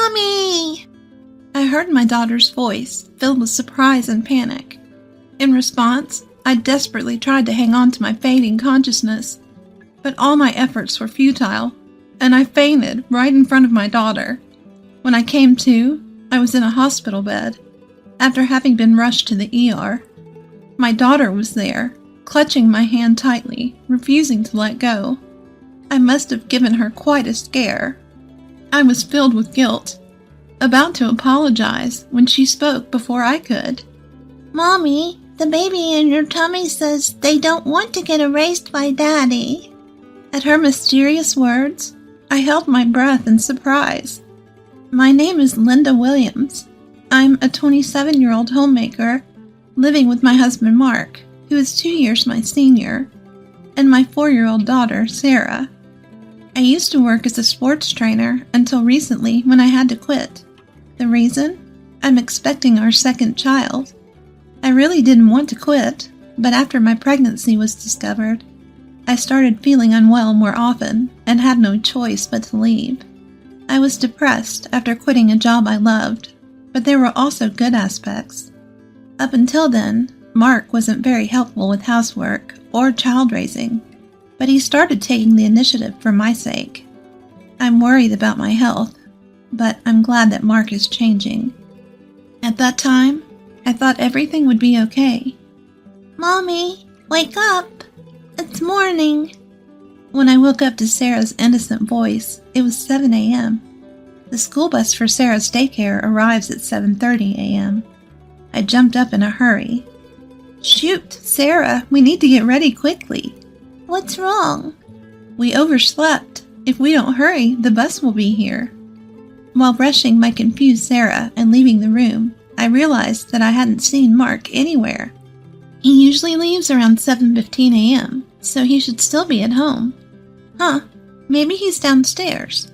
Mommy! I heard my daughter's voice, filled with surprise and panic. In response, I desperately tried to hang on to my fading consciousness, but all my efforts were futile, and I fainted right in front of my daughter. When I came to, I was in a hospital bed, after having been rushed to the ER. My daughter was there, clutching my hand tightly, refusing to let go. I must have given her quite a scare. I was filled with guilt, about to apologize when she spoke before I could. Mommy, the baby in your tummy says they don't want to get erased by Daddy. At her mysterious words, I held my breath in surprise. My name is Linda Williams. I'm a 27-year-old homemaker living with my husband Mark, who is 2 years my senior, and my 4-year-old daughter, Sarah. I used to work as a sports trainer until recently when I had to quit. The reason? I'm expecting our second child. I really didn't want to quit, but after my pregnancy was discovered, I started feeling unwell more often and had no choice but to leave. I was depressed after quitting a job I loved, but there were also good aspects. Up until then, Mark wasn't very helpful with housework or child raising, but he started taking the initiative for my sake. I'm worried about my health, but I'm glad that Mark is changing. At that time, I thought everything would be okay. Mommy, wake up! It's morning. When I woke up to Sarah's innocent voice, it was 7 a.m. The school bus for Sarah's daycare arrives at 7:30 a.m. I jumped up in a hurry. Shoot, Sarah, we need to get ready quickly. What's wrong? We overslept. If we don't hurry, the bus will be here. While rushing my confused Sarah and leaving the room, I realized that I hadn't seen Mark anywhere. He usually leaves around 7:15 a.m., so he should still be at home. Maybe he's downstairs.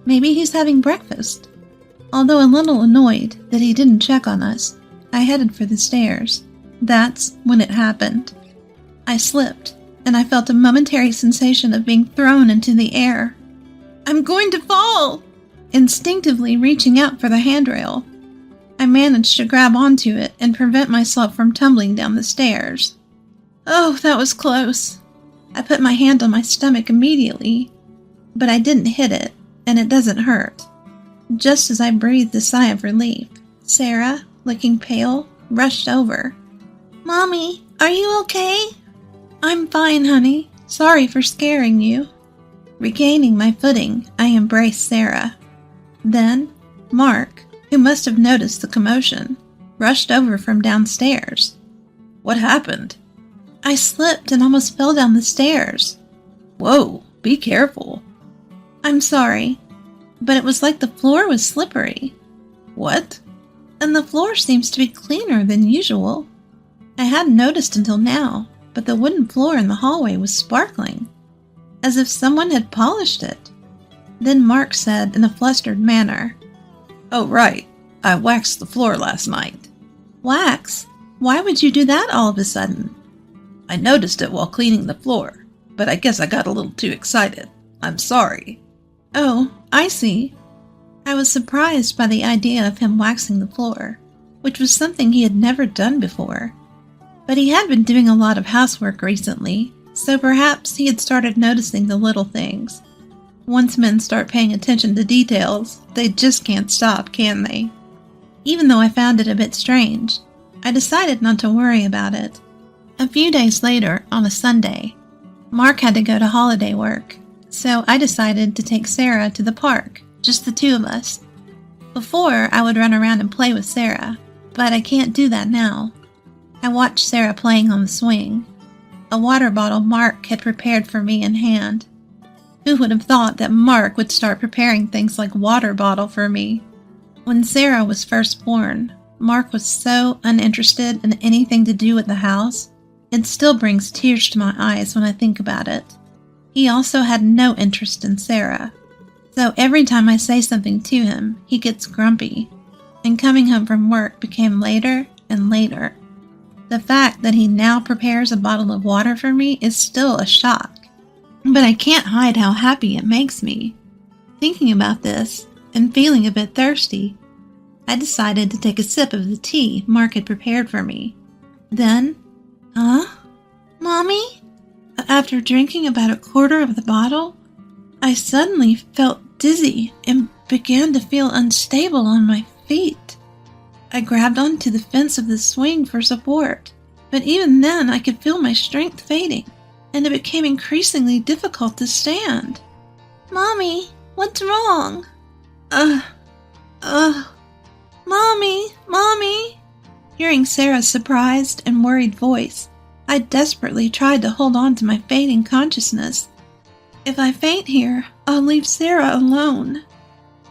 Maybe he's having breakfast. Although a little annoyed that he didn't check on us, I headed for the stairs. That's when it happened. I slipped, and I felt a momentary sensation of being thrown into the air. I'm going to fall! Instinctively reaching out for the handrail, I managed to grab onto it and prevent myself from tumbling down the stairs. Oh, that was close. I put my hand on my stomach immediately, but I didn't hit it, and it doesn't hurt. Just as I breathed a sigh of relief, Sarah, looking pale, rushed over. Mommy, are you okay? I'm fine, honey. Sorry for scaring you. Regaining my footing, I embraced Sarah. Then, Mark, who must have noticed the commotion, rushed over from downstairs. What happened? I slipped and almost fell down the stairs. Whoa, be careful. I'm sorry, but it was like the floor was slippery. What? And the floor seems to be cleaner than usual. I hadn't noticed until now, but the wooden floor in the hallway was sparkling, as if someone had polished it. Then Mark said in a flustered manner, Oh, right. I waxed the floor last night. Wax? Why would you do that all of a sudden? I noticed it while cleaning the floor, but I guess I got a little too excited. I'm sorry. Oh, I see. I was surprised by the idea of him waxing the floor, which was something he had never done before. But he had been doing a lot of housework recently, so perhaps he had started noticing the little things. Once men start paying attention to details, they just can't stop, can they? Even though I found it a bit strange, I decided not to worry about it. A few days later, on a Sunday, Mark had to go to holiday work, so I decided to take Sarah to the park, just the two of us. Before, I would run around and play with Sarah, but I can't do that now. I watched Sarah playing on the swing. A water bottle Mark had prepared for me in hand. Who would have thought that Mark would start preparing things like water bottle for me? When Sarah was first born, Mark was so uninterested in anything to do with the house. It still brings tears to my eyes when I think about it. He also had no interest in Sarah. So every time I say something to him, he gets grumpy. And coming home from work became later and later. The fact that he now prepares a bottle of water for me is still a shock. But I can't hide how happy it makes me. Thinking about this, and feeling a bit thirsty. I decided to take a sip of the tea Mark had prepared for me. Then, Mommy? After drinking about a quarter of the bottle, I suddenly felt dizzy and began to feel unstable on my feet. I grabbed onto the fence of the swing for support, but even then I could feel my strength fading, and it became increasingly difficult to stand. Mommy, what's wrong? Mommy? Hearing Sarah's surprised and worried voice, I desperately tried to hold on to my fading consciousness. If I faint here, I'll leave Sarah alone.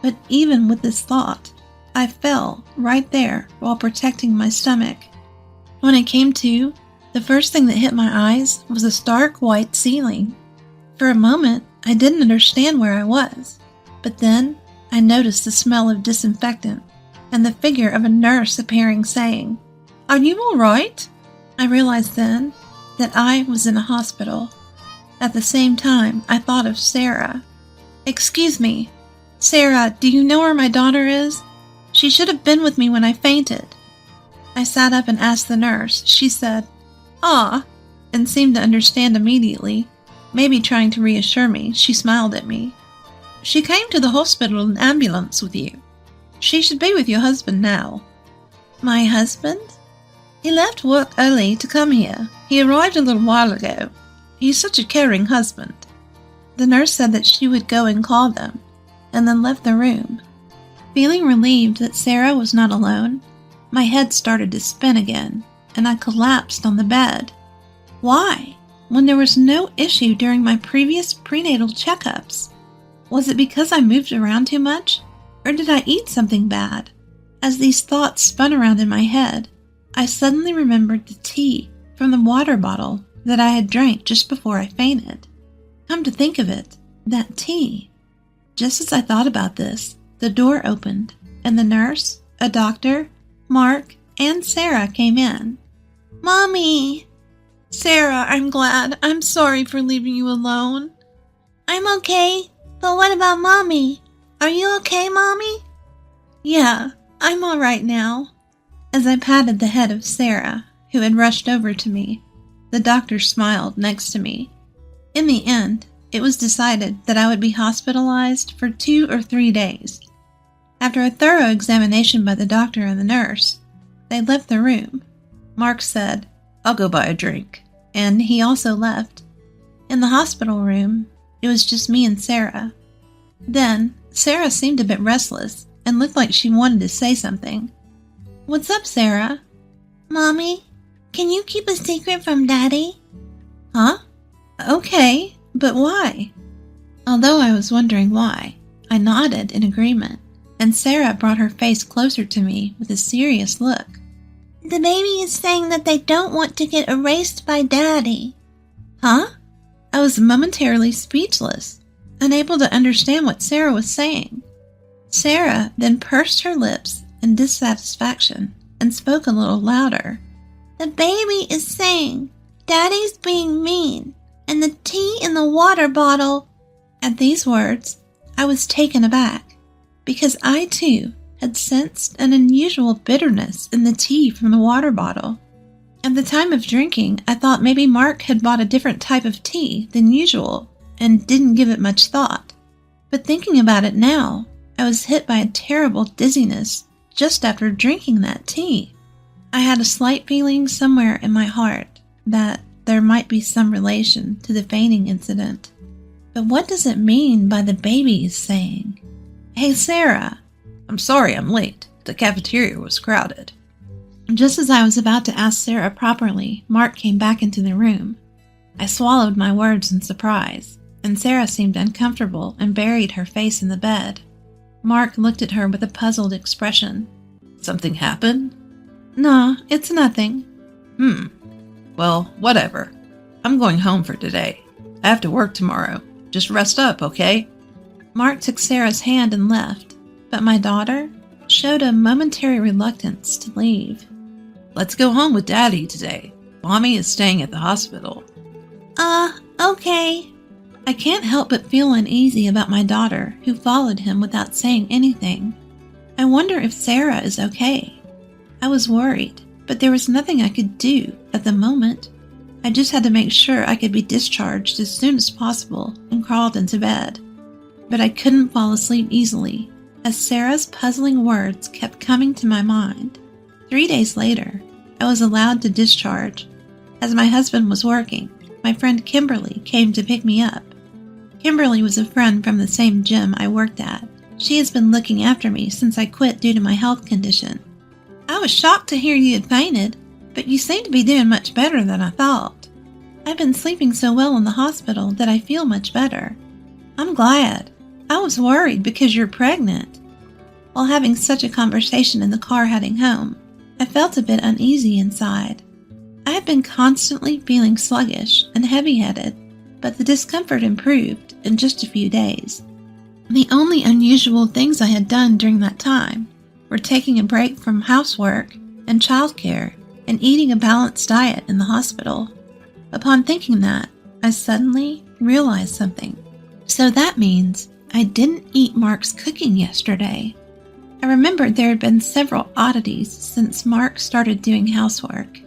But even with this thought, I fell right there while protecting my stomach. When I came to, the first thing that hit my eyes was a stark white ceiling. For a moment, I didn't understand where I was, but then I noticed the smell of disinfectant and the figure of a nurse appearing saying, "Are you all right?" I realized then that I was in a hospital. At the same time, I thought of Sarah. "Excuse me, Sarah, do you know where my daughter is? She should have been with me when I fainted." I sat up and asked the nurse. She said, "Ah," and seemed to understand immediately. Maybe trying to reassure me, she smiled at me. "She came to the hospital in an ambulance with you. She should be with your husband now." "My husband?" "He left work early to come here. He arrived a little while ago. He's such a caring husband." The nurse said that she would go and call them, and then left the room. Feeling relieved that Sarah was not alone, my head started to spin again, and I collapsed on the bed. Why? When there was no issue during my previous prenatal checkups? Was it because I moved around too much? Or did I eat something bad? As these thoughts spun around in my head, I suddenly remembered the tea from the water bottle that I had drank just before I fainted. Come to think of it, that tea. Just as I thought about this, the door opened, and the nurse, a doctor, Mark, and Sarah came in. Mommy! "Sarah, I'm glad. I'm sorry for leaving you alone." I'm okay, but what about Mommy? Are you okay, Mommy? "Yeah, I'm all right now." As I patted the head of Sarah, who had rushed over to me, the doctor smiled next to me. In the end, it was decided that I would be hospitalized for 2 or 3 days. After a thorough examination by the doctor and the nurse, they left the room. Mark said, "I'll go buy a drink," and he also left. In the hospital room, it was just me and Sarah. Then, Sarah seemed a bit restless and looked like she wanted to say something. "What's up, Sarah?" Mommy, can you keep a secret from Daddy? "Huh? Okay, but why?" Although I was wondering why, I nodded in agreement, and Sarah brought her face closer to me with a serious look. The baby is saying that they don't want to get erased by Daddy. "Huh?" I was momentarily speechless, unable to understand what Sarah was saying. Sarah then pursed her lips in dissatisfaction and spoke a little louder. The baby is saying Daddy's being mean, and the tea in the water bottle. At these words, I was taken aback, because I too had sensed an unusual bitterness in the tea from the water bottle. At the time of drinking, I thought maybe Mark had bought a different type of tea than usual and didn't give it much thought. But thinking about it now, I was hit by a terrible dizziness just after drinking that tea. I had a slight feeling somewhere in my heart that there might be some relation to the fainting incident. But what does it mean by the baby saying, "Hey, Sarah, I'm sorry I'm late. The cafeteria was crowded." Just as I was about to ask Sarah properly, Mark came back into the room. I swallowed my words in surprise, and Sarah seemed uncomfortable and buried her face in the bed. Mark looked at her with a puzzled expression. "Something happened?" "No, it's nothing." Well, whatever. I'm going home for today. I have to work tomorrow. Just rest up, okay?" Mark took Sarah's hand and left, but my daughter showed a momentary reluctance to leave. "Let's go home with Daddy today. Mommy is staying at the hospital." Okay. I can't help but feel uneasy about my daughter, who followed him without saying anything. I wonder if Sarah is okay. I was worried, but there was nothing I could do at the moment. I just had to make sure I could be discharged as soon as possible and crawled into bed. But I couldn't fall asleep easily, as Sarah's puzzling words kept coming to my mind. 3 days later, I was allowed to discharge. As my husband was working, my friend Kimberly came to pick me up. Kimberly was a friend from the same gym I worked at. She has been looking after me since I quit due to my health condition. I was shocked to hear you had fainted, but you seem to be doing much better than I thought. I've been sleeping so well in the hospital that I feel much better. I'm glad. I was worried because you're pregnant. While having such a conversation in the car heading home, I felt a bit uneasy inside. I have been constantly feeling sluggish and heavy-headed, but the discomfort improved in just a few days. The only unusual things I had done during that time were taking a break from housework and childcare and eating a balanced diet in the hospital. Upon thinking that, I suddenly realized something. So that means I didn't eat Mark's cooking yesterday. I remembered there had been several oddities since Mark started doing housework.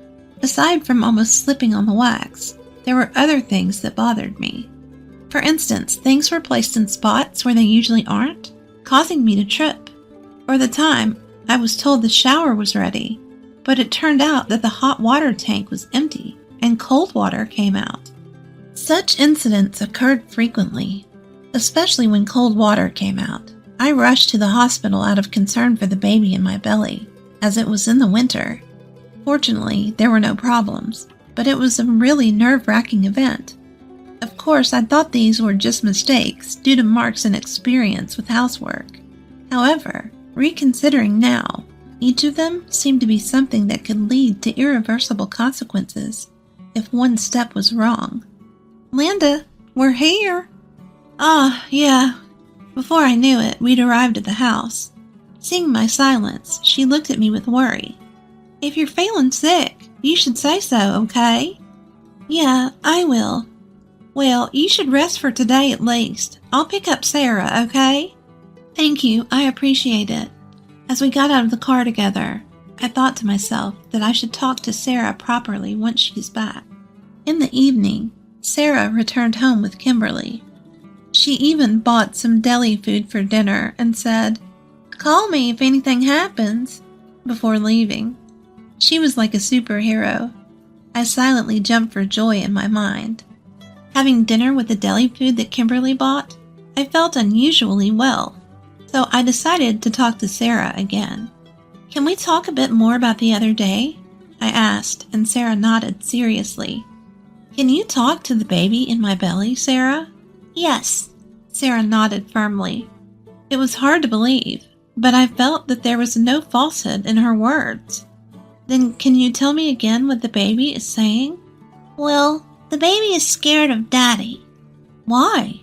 Aside from almost slipping on the wax, there were other things that bothered me. For instance, things were placed in spots where they usually aren't, causing me to trip. Or the time I was told the shower was ready, but it turned out that the hot water tank was empty and cold water came out. Such incidents occurred frequently, especially when cold water came out. I rushed to the hospital out of concern for the baby in my belly, as it was in the winter. Fortunately, there were no problems, but it was a really nerve-wracking event. Of course, I thought these were just mistakes due to Mark's inexperience with housework. However, reconsidering now, each of them seemed to be something that could lead to irreversible consequences if one step was wrong. Linda, we're here. Yeah. Before I knew it, we'd arrived at the house. Seeing my silence, she looked at me with worry. If you're feeling sick, you should say so, okay? Yeah, I will. Well, you should rest for today at least. I'll pick up Sarah, okay? Thank you, I appreciate it. As we got out of the car together, I thought to myself that I should talk to Sarah properly once she's back. In the evening, Sarah returned home with Kimberly. She even bought some deli food for dinner and said, "Call me if anything happens," before leaving. She was like a superhero. I silently jumped for joy in my mind. Having dinner with the deli food that Kimberly bought, I felt unusually well, so I decided to talk to Sarah again. "Can we talk a bit more about the other day?" I asked, and Sarah nodded seriously. "Can you talk to the baby in my belly, Sarah?" "Yes," Sarah nodded firmly. It was hard to believe, but I felt that there was no falsehood in her words. "Then can you tell me again what the baby is saying?" "Well, the baby is scared of Daddy." "Why?"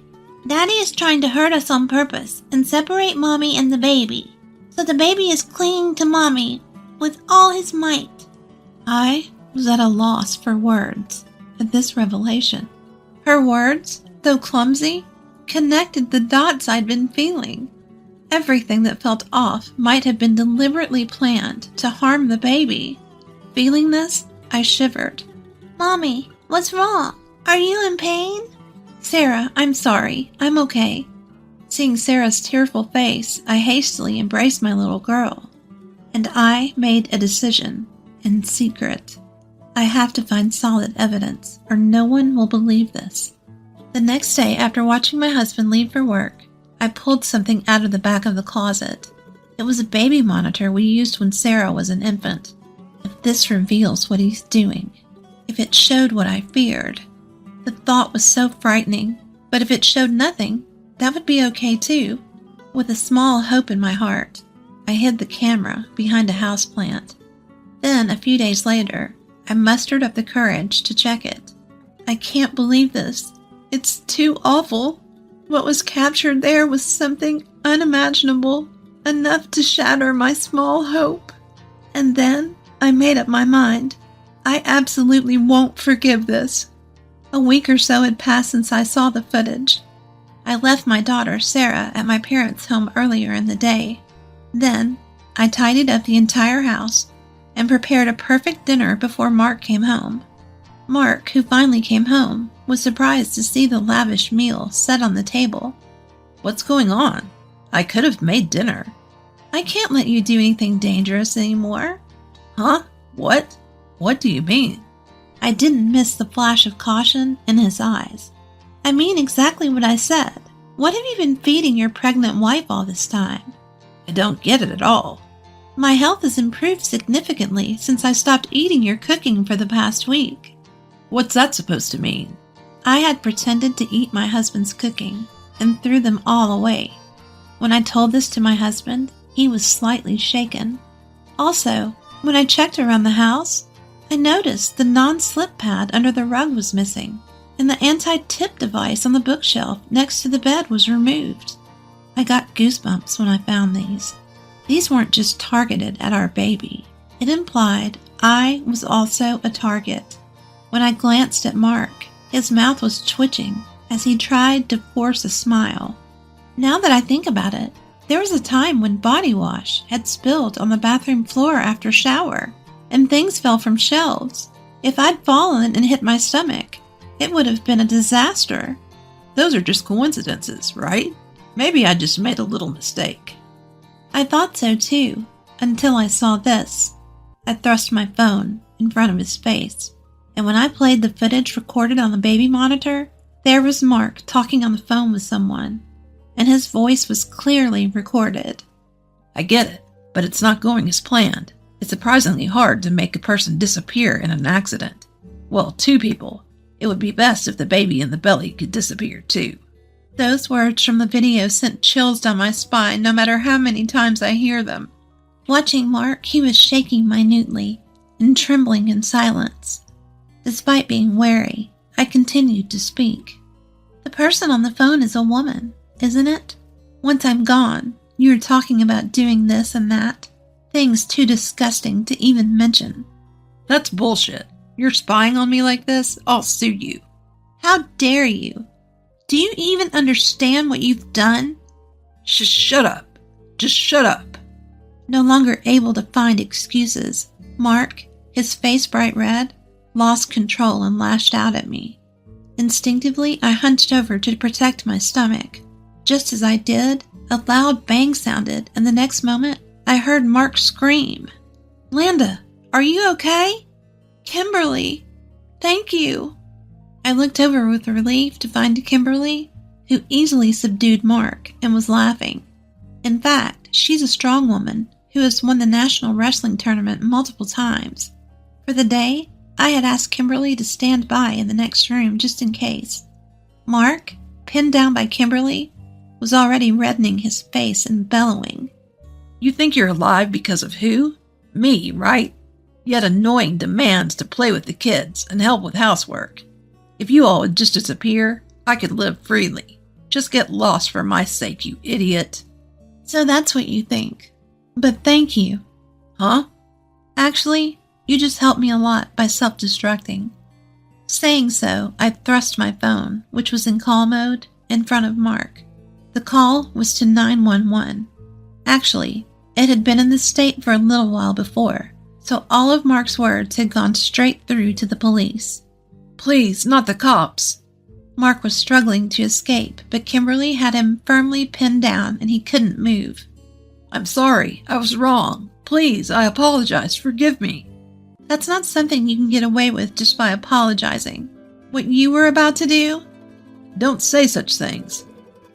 "Daddy is trying to hurt us on purpose and separate Mommy and the baby. So the baby is clinging to Mommy with all his might." I was at a loss for words at this revelation. Her words, though clumsy, connected the dots I'd been feeling. Everything that felt off might have been deliberately planned to harm the baby. Feeling this, I shivered. "Mommy, what's wrong? Are you in pain?" "Sarah, I'm sorry. I'm okay." Seeing Sarah's tearful face, I hastily embraced my little girl. And I made a decision, in secret. I have to find solid evidence, or no one will believe this. The next day, after watching my husband leave for work, I pulled something out of the back of the closet. It was a baby monitor we used when Sarah was an infant. If this reveals what he's doing, if it showed what I feared. The thought was so frightening, but if it showed nothing, that would be okay too. With a small hope in my heart, I hid the camera behind a houseplant. Then, a few days later, I mustered up the courage to check it. I can't believe this. It's too awful. What was captured there was something unimaginable, enough to shatter my small hope. And then I made up my mind. I absolutely won't forgive this. A week or so had passed since I saw the footage. I left my daughter, Sarah, at my parents' home earlier in the day. Then, I tidied up the entire house and prepared a perfect dinner before Mark came home. Mark, who finally came home, was surprised to see the lavish meal set on the table. What's going on? I could have made dinner. I can't let you do anything dangerous anymore. Huh? What? What do you mean? I didn't miss the flash of caution in his eyes. I mean exactly what I said. What have you been feeding your pregnant wife all this time? I don't get it at all. My health has improved significantly since I stopped eating your cooking for the past week. What's that supposed to mean? I had pretended to eat my husband's cooking and threw them all away. When I told this to my husband, he was slightly shaken. Also, when I checked around the house, I noticed the non-slip pad under the rug was missing, and the anti-tip device on the bookshelf next to the bed was removed. I got goosebumps when I found these. These weren't just targeted at our baby. It implied I was also a target. When I glanced at Mark, his mouth was twitching as he tried to force a smile. Now that I think about it, there was a time when body wash had spilled on the bathroom floor after shower, and things fell from shelves. If I'd fallen and hit my stomach, it would have been a disaster. Those are just coincidences, right? Maybe I just made a little mistake. I thought so too, until I saw this. I thrust my phone in front of his face, and when I played the footage recorded on the baby monitor, there was Mark talking on the phone with someone, and his voice was clearly recorded. I get it, but it's not going as planned. It's surprisingly hard to make a person disappear in an accident. Well, two people. It would be best if the baby in the belly could disappear too. Those words from the video sent chills down my spine no matter how many times I hear them. Watching Mark, he was shaking minutely and trembling in silence. Despite being wary, I continued to speak. The person on the phone is a woman, isn't it? Once I'm gone, you were talking about doing this and that. Things too disgusting to even mention. That's bullshit. You're spying on me like this? I'll sue you. How dare you? Do you even understand what you've done? Shut up. Just shut up. No longer able to find excuses, Mark, his face bright red, lost control and lashed out at me. Instinctively, I hunched over to protect my stomach. Just as I did, a loud bang sounded, and the next moment, I heard Mark scream. "Landa, are you okay?" "Kimberly, thank you." I looked over with relief to find Kimberly, who easily subdued Mark and was laughing. In fact, she's a strong woman who has won the national wrestling tournament multiple times. For the day, I had asked Kimberly to stand by in the next room just in case. Mark, pinned down by Kimberly, was already reddening his face and bellowing. You think you're alive because of who? Me, right? Yet annoying demands to play with the kids and help with housework. If you all would just disappear, I could live freely. Just get lost for my sake, you idiot. So that's what you think. But thank you. Huh? Actually, you just helped me a lot by self-destructing. Saying so, I thrust my phone, which was in call mode, in front of Mark. The call was to 911. Actually, it had been in this state for a little while before, so all of Mark's words had gone straight through to the police. Please, not the cops. Mark was struggling to escape, but Kimberly had him firmly pinned down and he couldn't move. I'm sorry, I was wrong. Please, I apologize, forgive me. That's not something you can get away with just by apologizing. What you were about to do? Don't say such things.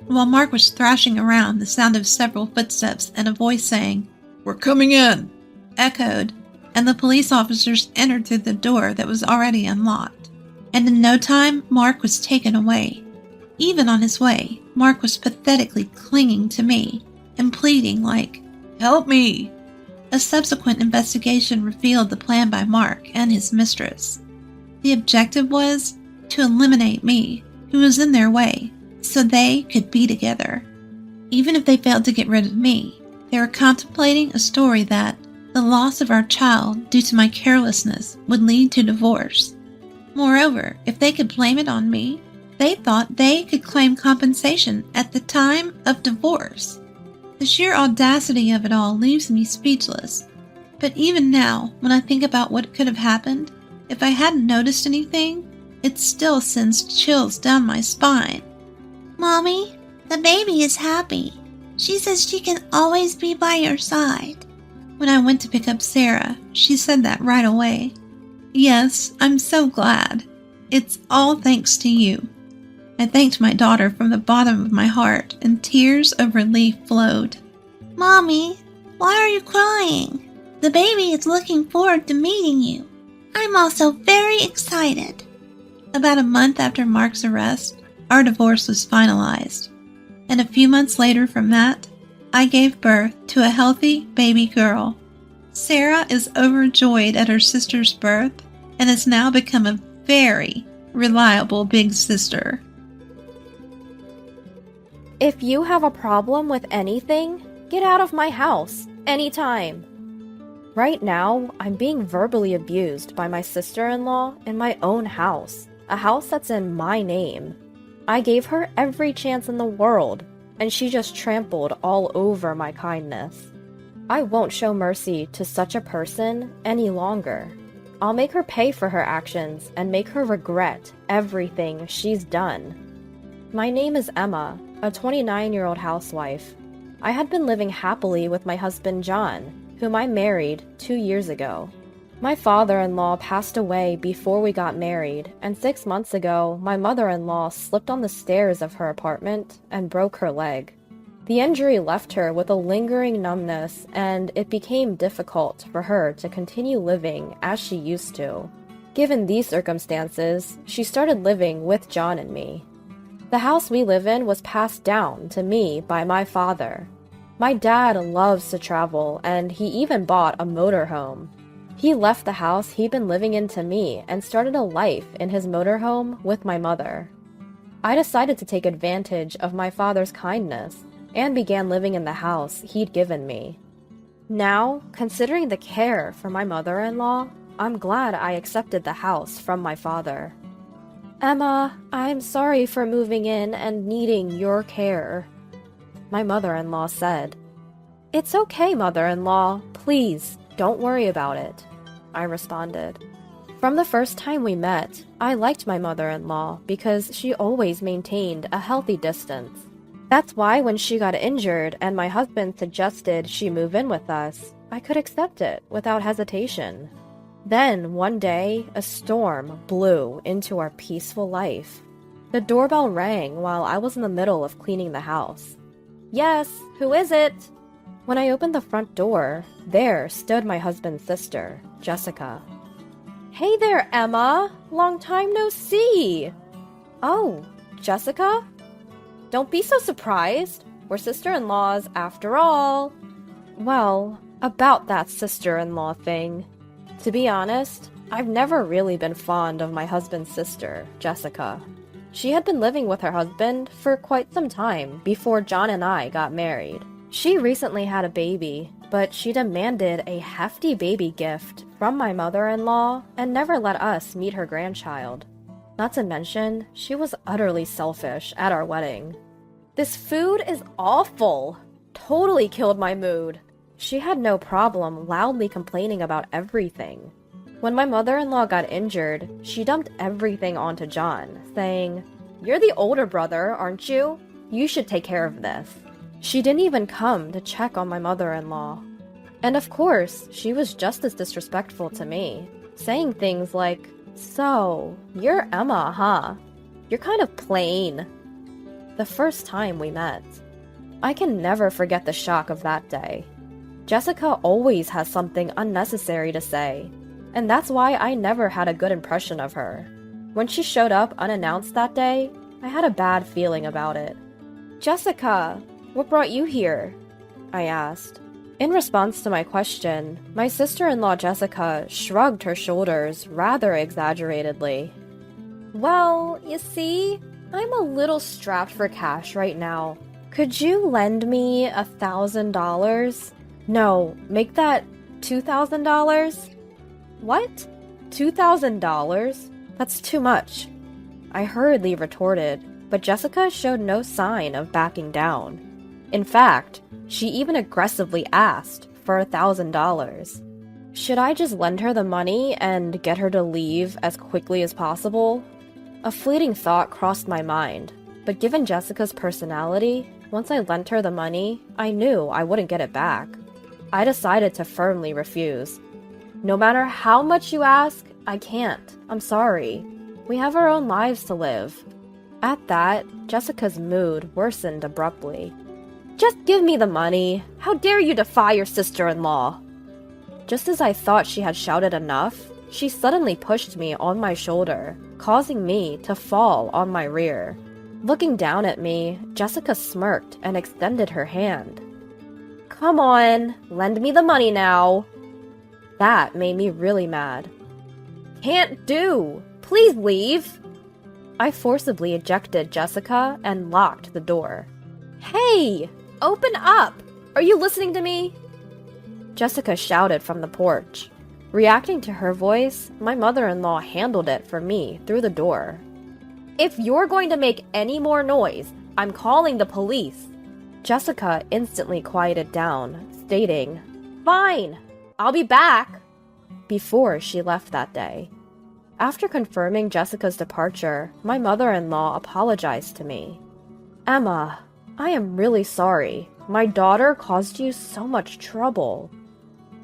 While Mark was thrashing around, the sound of several footsteps and a voice saying, "We're coming in," echoed, and the police officers entered through the door that was already unlocked. And in no time, Mark was taken away. Even on his way, Mark was pathetically clinging to me and pleading like, "Help me." A subsequent investigation revealed the plan by Mark and his mistress. The objective was to eliminate me, who was in their way, so they could be together. Even if they failed to get rid of me, they were contemplating a story that the loss of our child due to my carelessness would lead to divorce. Moreover, if they could blame it on me, they thought they could claim compensation at the time of divorce. The sheer audacity of it all leaves me speechless. But even now, when I think about what could have happened, if I hadn't noticed anything, it still sends chills down my spine. Mommy, the baby is happy. She says she can always be by your side. When I went to pick up Sarah, she said that right away. Yes, I'm so glad. It's all thanks to you. I thanked my daughter from the bottom of my heart, and tears of relief flowed. Mommy, why are you crying? The baby is looking forward to meeting you. I'm also very excited. About a month after Mark's arrest, our divorce was finalized. And a few months later from that, I gave birth to a healthy baby girl. Sarah is overjoyed at her sister's birth and has now become a very reliable big sister. If you have a problem with anything, get out of my house, anytime. Right now, I'm being verbally abused by my sister-in-law in my own house, a house that's in my name. I gave her every chance in the world, and she just trampled all over my kindness. I won't show mercy to such a person any longer. I'll make her pay for her actions and make her regret everything she's done. My name is Emma, a 29-year-old housewife. I had been living happily with my husband John, whom I married 2 years ago. My father-in-law passed away before we got married, and 6 months ago, my mother-in-law slipped on the stairs of her apartment and broke her leg. The injury left her with a lingering numbness, and it became difficult for her to continue living as she used to. Given these circumstances, she started living with John and me. The house we live in was passed down to me by my father. My dad loves to travel, and he even bought a motorhome. He left the house he'd been living in to me and started a life in his motorhome with my mother. I decided to take advantage of my father's kindness and began living in the house he'd given me. Now, considering the care for my mother-in-law, I'm glad I accepted the house from my father. Emma, I'm sorry for moving in and needing your care, my mother-in-law said. It's okay, mother-in-law. Please, don't worry about it, I responded. From the first time we met, I liked my mother-in-law because she always maintained a healthy distance. That's why when she got injured and my husband suggested she move in with us, I could accept it without hesitation. Then, one day, a storm blew into our peaceful life. The doorbell rang while I was in the middle of cleaning the house. Yes, who is it? When I opened the front door, there stood my husband's sister, Jessica. Hey there, Emma! Long time no see! Oh, Jessica? Don't be so surprised. We're sister-in-laws after all. Well, about that sister-in-law thing. To be honest, I've never really been fond of my husband's sister, Jessica. She had been living with her husband for quite some time before John and I got married. She recently had a baby, but she demanded a hefty baby gift from my mother-in-law and never let us meet her grandchild. Not to mention, she was utterly selfish at our wedding. This food is awful! Totally killed my mood. She had no problem loudly complaining about everything. When my mother-in-law got injured, she dumped everything onto John, saying, "You're the older brother, aren't you? You should take care of this." She didn't even come to check on my mother-in-law. And of course, she was just as disrespectful to me, saying things like, "So, you're Emma, huh? You're kind of plain." The first time we met. I can never forget the shock of that day. Jessica always has something unnecessary to say, and that's why I never had a good impression of her. When she showed up unannounced that day, I had a bad feeling about it. "Jessica, what brought you here?" I asked. In response to my question, my sister-in-law Jessica shrugged her shoulders rather exaggeratedly. "Well, you see, I'm a little strapped for cash right now. Could you lend me $1,000? No, make that $2,000? What? $2,000? That's too much. I hurriedly retorted, but Jessica showed no sign of backing down. In fact, she even aggressively asked for $1,000. Should I just lend her the money and get her to leave as quickly as possible? A fleeting thought crossed my mind, but given Jessica's personality, once I lent her the money, I knew I wouldn't get it back. I decided to firmly refuse. No matter how much you ask, I can't. I'm sorry. We have our own lives to live. At that, Jessica's mood worsened abruptly. Just give me the money. How dare you defy your sister-in-law? Just as I thought she had shouted enough, she suddenly pushed me on my shoulder, causing me to fall on my rear. Looking down at me, Jessica smirked and extended her hand. Come on, lend me the money now. That made me really mad. Can't do. Please leave. I forcibly ejected Jessica and locked the door. Hey, open up. Are you listening to me? Jessica shouted from the porch. Reacting to her voice, my mother-in-law handled it for me through the door. If you're going to make any more noise, I'm calling the police. Jessica instantly quieted down, stating, Fine, I'll be back, before she left that day. After confirming Jessica's departure, my mother-in-law apologized to me. Emma, I am really sorry. My daughter caused you so much trouble.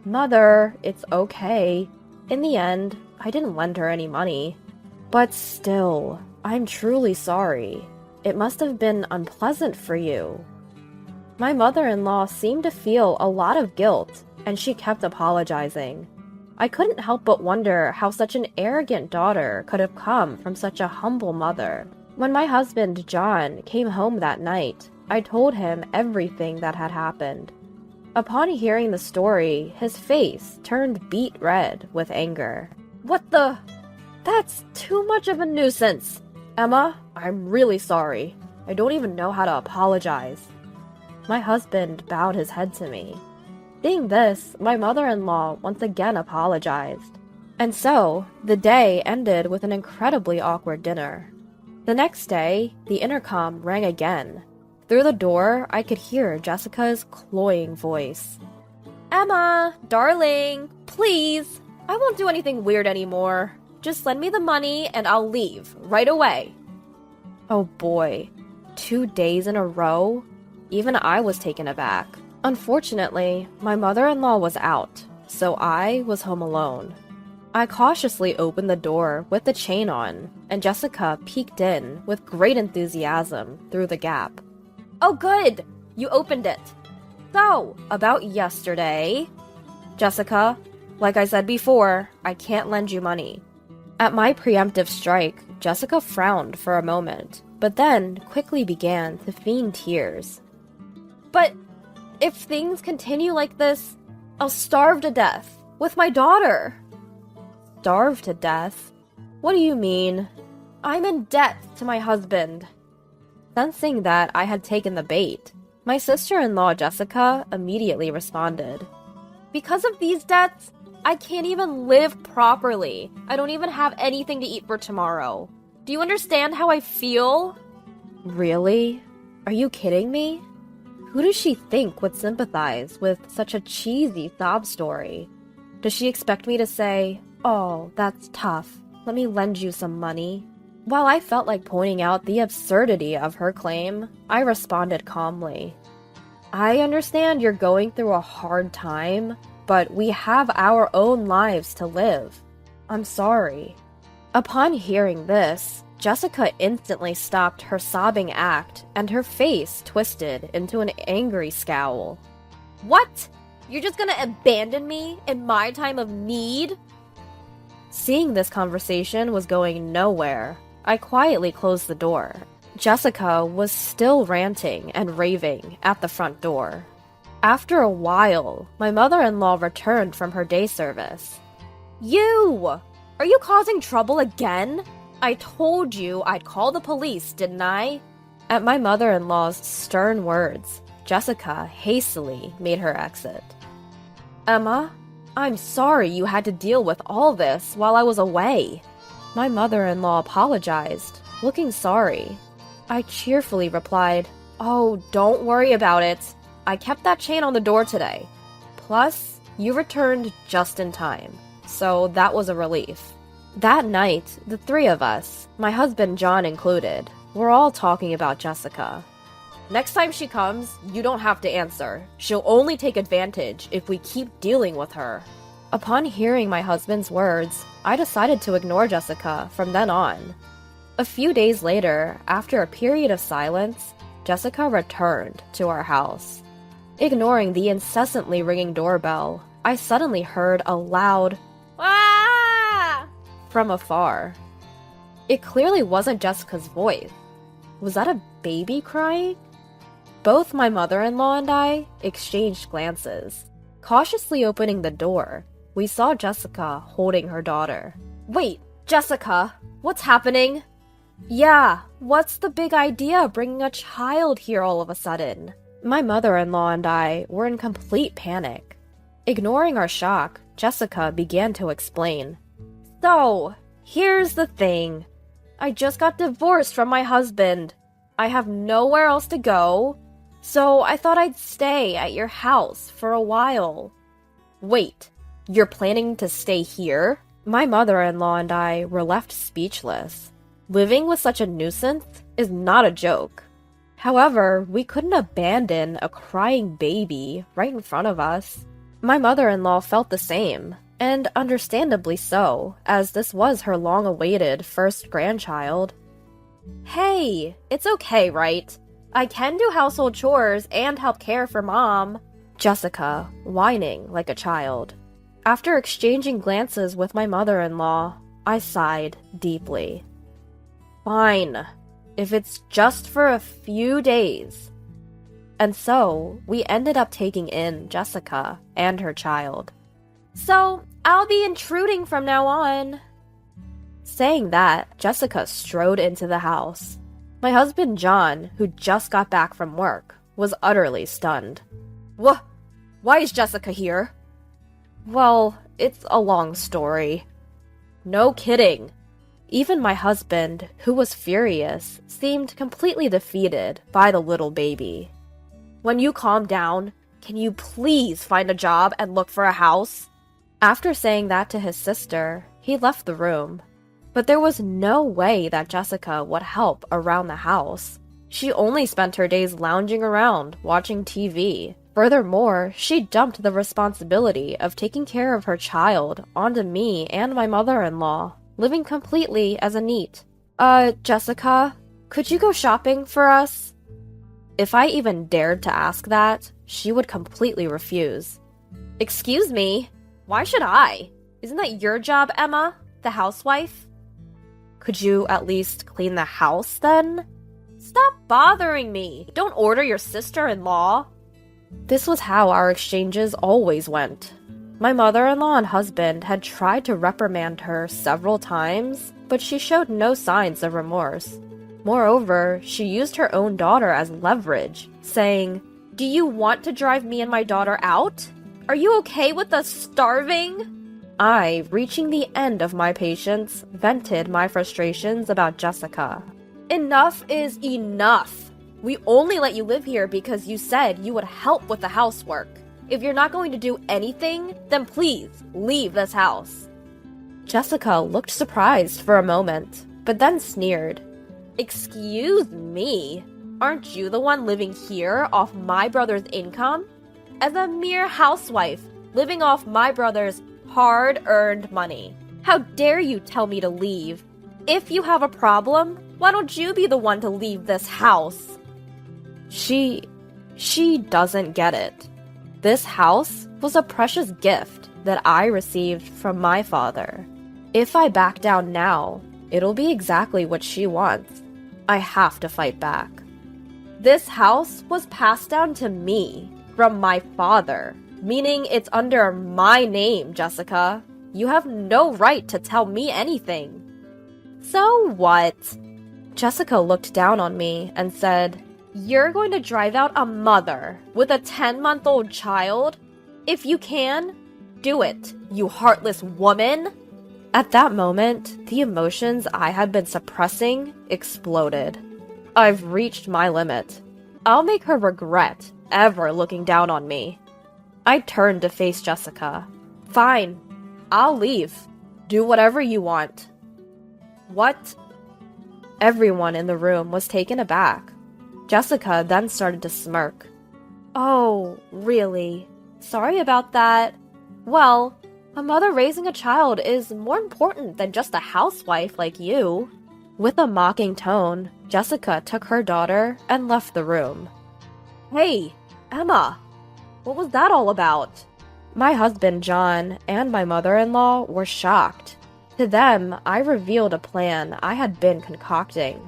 Mother, it's okay. In the end, I didn't lend her any money. But still, I'm truly sorry. It must have been unpleasant for you. My mother-in-law seemed to feel a lot of guilt, and she kept apologizing. I couldn't help but wonder how such an arrogant daughter could have come from such a humble mother. When my husband, John, came home that night, I told him everything that had happened. Upon hearing the story, his face turned beet red with anger. What the? That's too much of a nuisance. Emma, I'm really sorry. I don't even know how to apologize. My husband bowed his head to me. Seeing this, my mother-in-law once again apologized. And so, the day ended with an incredibly awkward dinner. The next day, the intercom rang again. Through the door, I could hear Jessica's cloying voice. Emma, darling, please. I won't do anything weird anymore. Just lend me the money and I'll leave right away. Oh boy, 2 days in a row? Even I was taken aback. Unfortunately, my mother-in-law was out, so I was home alone. I cautiously opened the door with the chain on, and Jessica peeked in with great enthusiasm through the gap. Oh good! You opened it! So, about yesterday... Jessica, like I said before, I can't lend you money. At my preemptive strike, Jessica frowned for a moment, but then quickly began to feign tears. But if things continue like this, I'll starve to death with my daughter. Starve to death? What do you mean? I'm in debt to my husband. Sensing that I had taken the bait, my sister-in-law Jessica immediately responded. Because of these debts, I can't even live properly. I don't even have anything to eat for tomorrow. Do you understand how I feel? Really? Are you kidding me? Who does she think would sympathize with such a cheesy sob story? Does she expect me to say, "Oh, that's tough. Let me lend you some money"? While I felt like pointing out the absurdity of her claim, I responded calmly. I understand you're going through a hard time, but we have our own lives to live. I'm sorry. Upon hearing this, Jessica instantly stopped her sobbing act, and her face twisted into an angry scowl. What? You're just gonna abandon me in my time of need? Seeing this conversation was going nowhere, I quietly closed the door. Jessica was still ranting and raving at the front door. After a while, my mother-in-law returned from her day service. You! Are you causing trouble again? I told you I'd call the police, didn't I? At my mother-in-law's stern words, Jessica hastily made her exit. Emma, I'm sorry you had to deal with all this while I was away. My mother-in-law apologized, looking sorry. I cheerfully replied, "Oh, don't worry about it. I kept that chain on the door today. Plus, you returned just in time, so that was a relief." That night, the three of us, my husband John included, were all talking about Jessica. "Next time she comes, you don't have to answer. She'll only take advantage if we keep dealing with her." Upon hearing my husband's words, I decided to ignore Jessica from then on. A few days later, after a period of silence, Jessica returned to our house. Ignoring the incessantly ringing doorbell, I suddenly heard a loud "Ah!" from afar. It clearly wasn't Jessica's voice. Was that a baby crying? Both my mother-in-law and I exchanged glances. Cautiously opening the door, we saw Jessica holding her daughter. "Wait, Jessica, what's happening?" "Yeah, what's the big idea bringing a child here all of a sudden?" My mother-in-law and I were in complete panic. Ignoring our shock, Jessica began to explain. "So, here's the thing. I just got divorced from my husband. I have nowhere else to go, so I thought I'd stay at your house for a while." "Wait, you're planning to stay here?" My mother-in-law and I were left speechless. Living with such a nuisance is not a joke. However, we couldn't abandon a crying baby right in front of us. My mother-in-law felt the same, and understandably so, as this was her long-awaited first grandchild. "Hey, it's okay, right? I can do household chores and help care for Mom." Jessica, whining like a child. After exchanging glances with my mother-in-law, I sighed deeply. "Fine, if it's just for a few days." And so, we ended up taking in Jessica and her child. "So, I'll be intruding from now on." Saying that, Jessica strode into the house. My husband John, who just got back from work, was utterly stunned. Why is Jessica here?" "Well, it's a long story." "No kidding." Even my husband, who was furious, seemed completely defeated by the little baby. "When you calm down, can you please find a job and look for a house?" After saying that to his sister, he left the room. But there was no way that Jessica would help around the house. She only spent her days lounging around, watching TV. Furthermore, she dumped the responsibility of taking care of her child onto me and my mother-in-law, living completely as a NEET. Jessica, could you go shopping for us?" If I even dared to ask that, she would completely refuse. "Excuse me? Why should I? Isn't that your job, Emma, the housewife?" "Could you at least clean the house, then?" "Stop bothering me! Don't order your sister-in-law!" This was how our exchanges always went. My mother-in-law and husband had tried to reprimand her several times, but she showed no signs of remorse. Moreover, she used her own daughter as leverage, saying, "Do you want to drive me and my daughter out? Are you okay with us starving?" I, reaching the end of my patience, vented my frustrations about Jessica. "Enough is enough! We only let you live here because you said you would help with the housework. If you're not going to do anything, then please leave this house." Jessica looked surprised for a moment, but then sneered. "Excuse me? Aren't you the one living here off my brother's income? As a mere housewife, living off my brother's hard-earned money. How dare you tell me to leave? If you have a problem, why don't you be the one to leave this house?" She doesn't get it. This house was a precious gift that I received from my father. If I back down now, it'll be exactly what she wants. I have to fight back. This house was passed down to me from my father, meaning it's under my name, Jessica. You have no right to tell me anything. So what? Jessica looked down on me and said, "You're going to drive out a mother with a 10-month-old child? If you can, do it, you heartless woman." At that moment, the emotions I had been suppressing exploded. I've reached my limit. I'll make her regret ever looking down on me. I turned to face Jessica. Fine, I'll leave. Do whatever you want. What? Everyone in the room was taken aback. Jessica then started to smirk. Oh, really? Sorry about that. Well, a mother raising a child is more important than just a housewife like you. With a mocking tone, Jessica took her daughter and left the room. Hey, Emma, what was that all about? My husband, John, and my mother-in-law were shocked. To them, I revealed a plan I had been concocting.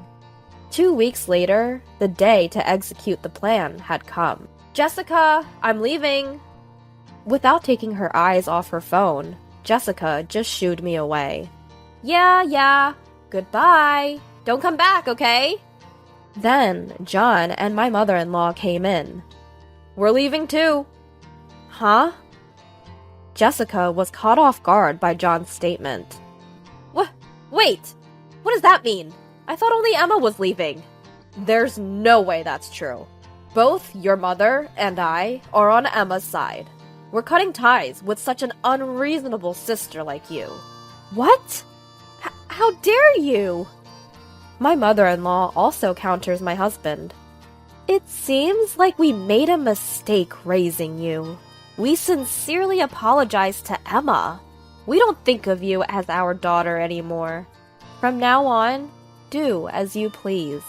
2 weeks later, the day to execute the plan had come. Jessica, I'm leaving. Without taking her eyes off her phone, Jessica just shooed me away. Yeah, goodbye. Don't come back, okay? Then, John and my mother-in-law came in. We're leaving too. Huh? Jessica was caught off guard by John's statement. Wait, what does that mean? I thought only Emma was leaving. There's no way that's true. Both your mother and I are on Emma's side. We're cutting ties with such an unreasonable sister like you. What? How dare you? My mother-in-law also counters my husband. It seems like we made a mistake raising you. We sincerely apologize to Emma. We don't think of you as our daughter anymore. From now on, do as you please.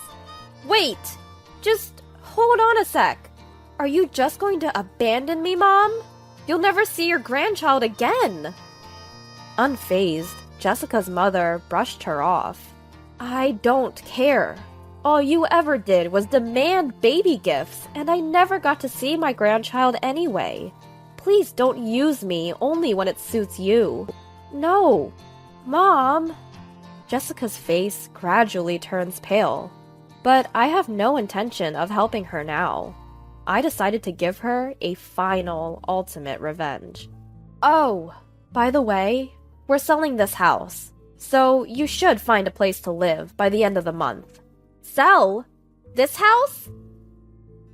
Wait! Just hold on a sec. Are you just going to abandon me, Mom? You'll never see your grandchild again. Unfazed, Jessica's mother brushed her off. I don't care. All you ever did was demand baby gifts, and I never got to see my grandchild anyway. Please don't use me only when it suits you. No. Mom. Jessica's face gradually turns pale, but I have no intention of helping her now. I decided to give her a final, ultimate revenge. Oh, by the way, we're selling this house, so you should find a place to live by the end of the month. Sell? This house?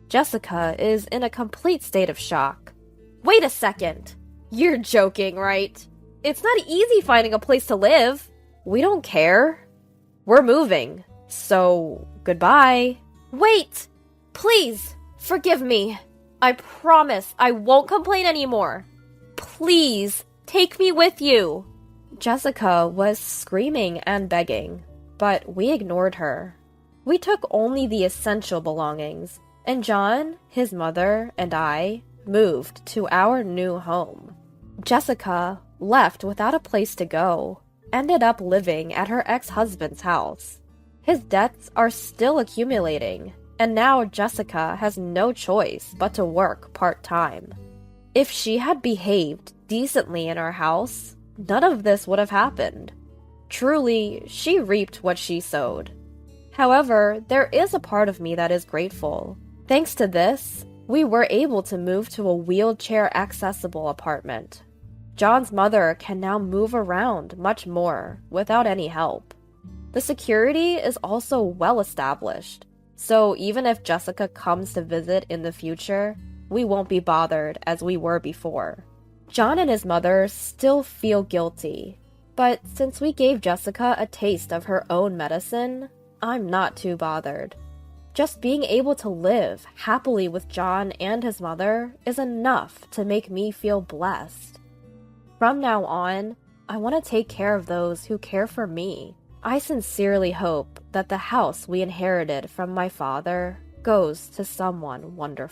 Jessica is in a complete state of shock. Wait a second. You're joking, right? It's not easy finding a place to live. We don't care. We're moving. So, goodbye. Wait! Please, forgive me. I promise I won't complain anymore. Please, take me with you. Jessica was screaming and begging, but we ignored her. We took only the essential belongings, and John, his mother, and I moved to our new home. Jessica, left without a place to go, ended up living at her ex-husband's house. His debts are still accumulating, and now Jessica has no choice but to work part-time. If she had behaved decently in our house, none of this would have happened. Truly, she reaped what she sowed. However, there is a part of me that is grateful. Thanks to this, we were able to move to a wheelchair-accessible apartment. John's mother can now move around much more without any help. The security is also well established, so even if Jessica comes to visit in the future, we won't be bothered as we were before. John and his mother still feel guilty, but since we gave Jessica a taste of her own medicine, I'm not too bothered. Just being able to live happily with John and his mother is enough to make me feel blessed. From now on, I want to take care of those who care for me. I sincerely hope that the house we inherited from my father goes to someone wonderful.